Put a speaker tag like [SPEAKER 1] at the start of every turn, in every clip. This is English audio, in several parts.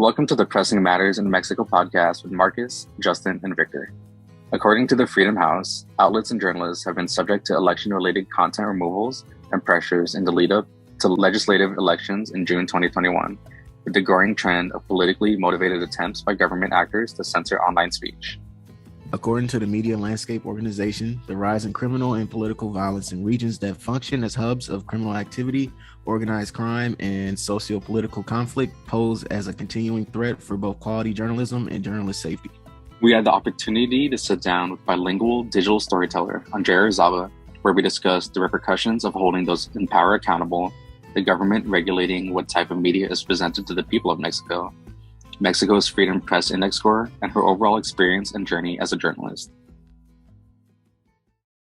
[SPEAKER 1] Welcome to the Pressing Matters in Mexico podcast with Marcus, Justin, and Victor. According to the Freedom House, outlets and journalists have been subject to election-related content removals and pressures in the lead-up to legislative elections in June 2021, with the growing trend of politically motivated attempts by government actors to censor online speech.
[SPEAKER 2] According to the Media Landscape Organization, the rise in criminal and political violence in regions that function as hubs of criminal activity, organized crime, and socio-political conflict pose as a continuing threat for both quality journalism and journalist safety.
[SPEAKER 1] We had the opportunity to sit down with bilingual digital storyteller Andrea Rizaba, where we discussed the repercussions of holding those in power accountable, the government regulating what type of media is presented to the people of Mexico, Mexico's Freedom Press Index score, and her overall experience and journey as a journalist.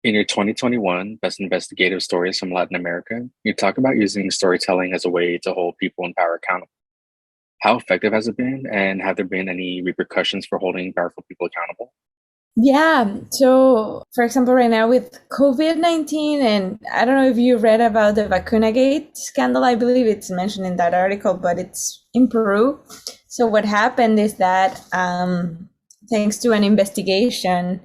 [SPEAKER 1] In your 2021 Best Investigative Stories from Latin America, you talk about using storytelling as a way to hold people in power accountable. How effective has it been, and have there been any repercussions for holding powerful people accountable?
[SPEAKER 3] Yeah, so for example, right now with COVID-19, and I don't know if you read about the Vacunagate scandal, I believe it's mentioned in that article, but it's in Peru. So what happened is that thanks to an investigation,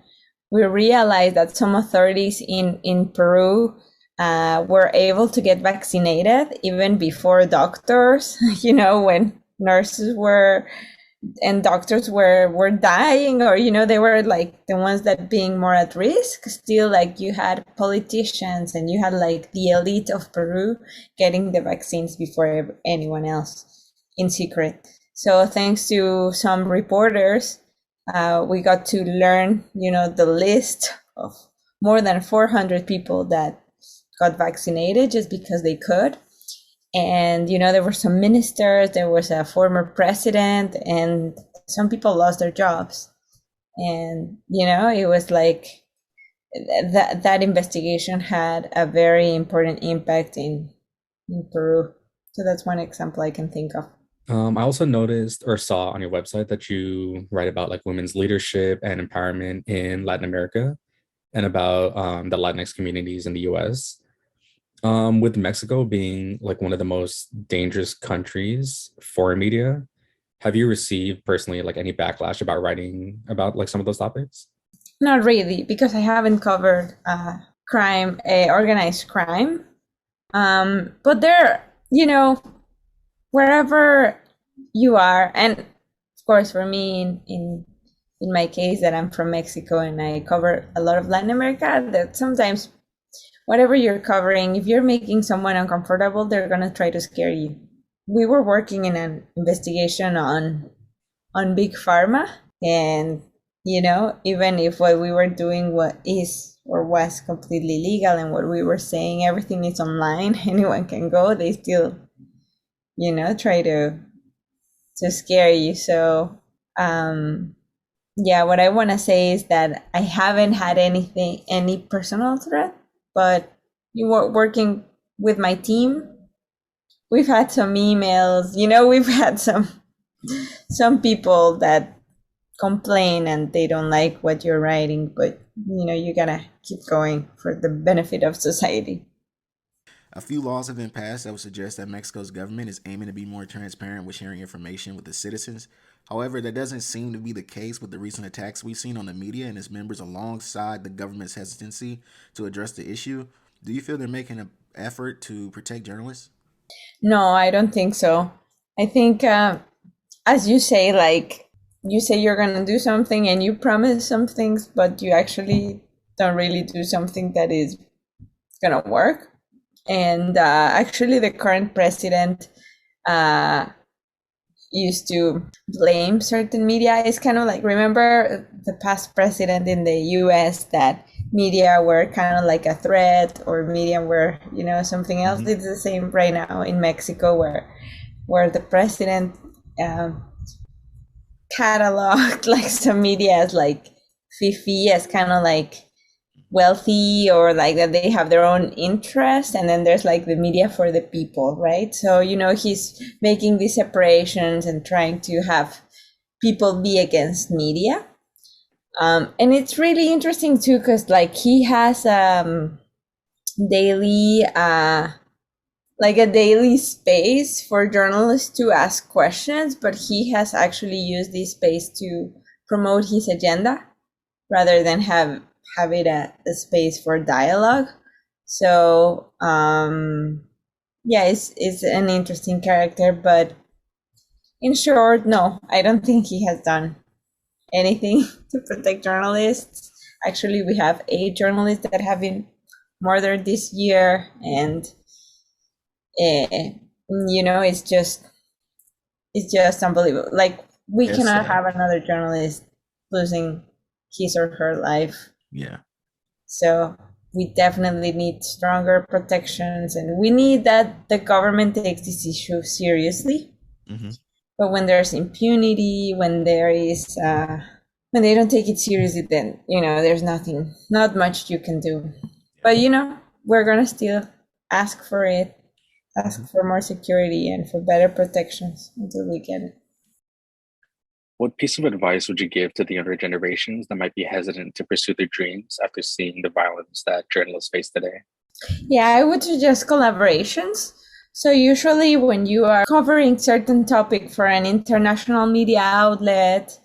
[SPEAKER 3] we realized that some authorities in Peru were able to get vaccinated even before doctors, when nurses were and doctors were dying, or they were like the ones that being more at risk. Still, like, you had politicians and you had like the elite of Peru getting the vaccines before anyone else in secret. So thanks to some reporters, we got to learn the list of more than 400 people that got vaccinated just because they could. And, there were some ministers, there was a former president, and some people lost their jobs. And, it was like that investigation had a very important impact in Peru. So that's one example I can think of.
[SPEAKER 4] I also noticed or saw on your website that you write about like women's leadership and empowerment in Latin America and about the Latinx communities in the US. With Mexico being like one of the most dangerous countries for media, have you received personally like any backlash about writing about like some of those topics?
[SPEAKER 3] Not really, because I haven't covered crime, organized crime. But there, wherever you are, and of course for me in my case that I'm from Mexico and I cover a lot of Latin America, that sometimes whatever you're covering, if you're making someone uncomfortable, they're going to try to scare you. We were working in an investigation on Big Pharma, and, even if what we were doing what is or was completely legal and what we were saying, everything is online, anyone can go, they still, try to scare you. So, what I want to say is that I haven't had any personal threat, but you were working with my team. We've had some emails, we've had some people that complain and they don't like what you're writing, but you gotta keep going for the benefit of society.
[SPEAKER 2] A few laws have been passed that would suggest that Mexico's government is aiming to be more transparent with sharing information with the citizens. However, that doesn't seem to be the case with the recent attacks we've seen on the media and its members alongside the government's hesitancy to address the issue. Do you feel they're making an effort to protect journalists?
[SPEAKER 3] No, I don't think so. I think, as you say, like, you say you're going to do something and you promise some things, but you actually don't really do something that is going to work. And actually, the current president used to blame certain media. It's kind of like, remember the past president in the US that media were kind of like a threat, or media were, something else. Mm-hmm. It's the same right now in Mexico, where the president cataloged like some media as like fifi, as kind of like wealthy, or like that they have their own interest, and then there's like the media for the people, right? So he's making these separations and trying to have people be against media, and it's really interesting too, because like he has daily like a daily space for journalists to ask questions, but he has actually used this space to promote his agenda rather than have it a space for dialogue. So yeah, it's an interesting character, but in short, no, I don't think he has done anything to protect journalists. Actually, we have 8 journalists that have been murdered this year, and you know, it's just unbelievable. Like, we cannot have another journalist losing his or her life.
[SPEAKER 2] Yeah.
[SPEAKER 3] So we definitely need stronger protections, and we need that the government takes this issue seriously.
[SPEAKER 2] Mm-hmm.
[SPEAKER 3] But when there's impunity, when there is when they don't take it seriously, then, you know, there's not much you can do. But, you know, we're gonna still ask for it, ask for more security and for better protections until we get it.
[SPEAKER 1] What piece of advice would you give to the younger generations that might be hesitant to pursue their dreams after seeing the violence that journalists face today?
[SPEAKER 3] Yeah, I would suggest collaborations. So usually when you are covering certain topic for an international media outlet,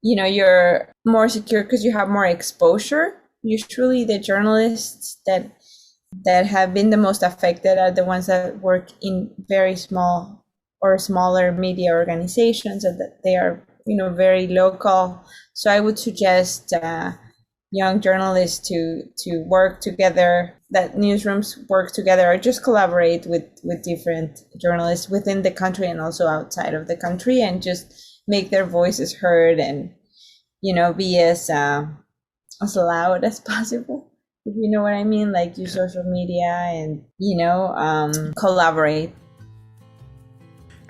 [SPEAKER 3] you know, you're more secure because you have more exposure. Usually the journalists that have been the most affected are the ones that work in very small or smaller media organizations, and that they are, you know, very local. So I would suggest young journalists to work together, that newsrooms work together, or just collaborate with different journalists within the country and also outside of the country, and just make their voices heard, and, you know, be as loud as possible, if you know what I mean, like use social media and, you know, collaborate.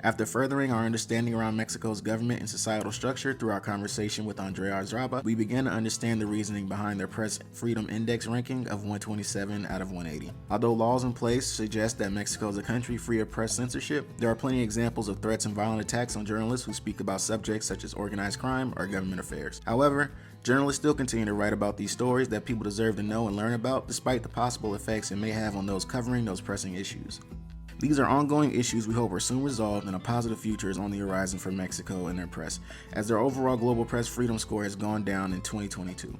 [SPEAKER 2] After furthering our understanding around Mexico's government and societal structure through our conversation with Andrea Artzraba, we began to understand the reasoning behind their Press Freedom Index ranking of 127 out of 180. Although laws in place suggest that Mexico is a country free of press censorship, there are plenty of examples of threats and violent attacks on journalists who speak about subjects such as organized crime or government affairs. However, journalists still continue to write about these stories that people deserve to know and learn about, despite the possible effects it may have on those covering those pressing issues. These are ongoing issues we hope are soon resolved, and a positive future is on the horizon for Mexico and their press, as their overall global press freedom score has gone down in 2022.